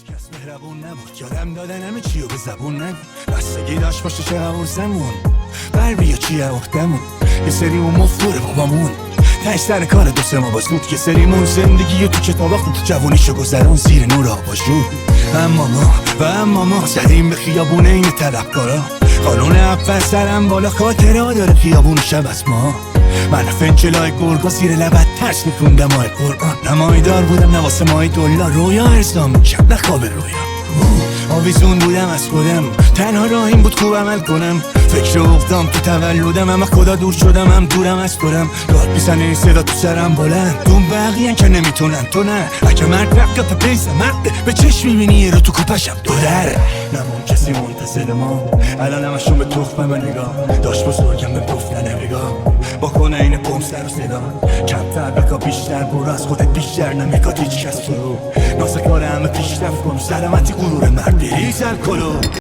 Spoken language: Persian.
کس مهربون نبود، یادم دادن همه چیو به زبون نگو. بستگی داشت باشه چه قبورسمون قلبی یا چیه اختمون. یه سری اون مفتوره بابامون تش سر کار دو سه ما بازود. یه سریمون زندگی تو کتابا خود جوونیشو گذرون زیر نور آباشون. اما ما زدیم به خیابون این طلبکارا. قانون اول سرم بالا خاطره ها داره خیابون شب از ما. من فنچلای گرگا زیر لبت ترس میخوندم آی قرآن. نمایدار بودم نواسه مای دلار رویا ارزام میکرد نه خواب رویا. آویزون بودم از خودم تنها راهیم بود خوب عمل کنم. فکر افتام تو تولدم اما خدا دور شدم هم دورم از خودم. داد میزنه این صدا تو سرم بلند دون بقیه‌ن که نمیتونن تو نه. اگه مرد رقت پیسه مرده به چشم میبینی یه رو تو کپشم دو در نمون کسی منتظر ما. الان همشون به تخم من نگاه داشت بزرگم به گفت نمیگاه. با کنه این پم سر و صدا کمتر بکا بیشتر برو از خودت بیشتر نمیکاد هیچ کس تو رو. ناسه کار همه پیشرفت کن سلامتی غرور مردی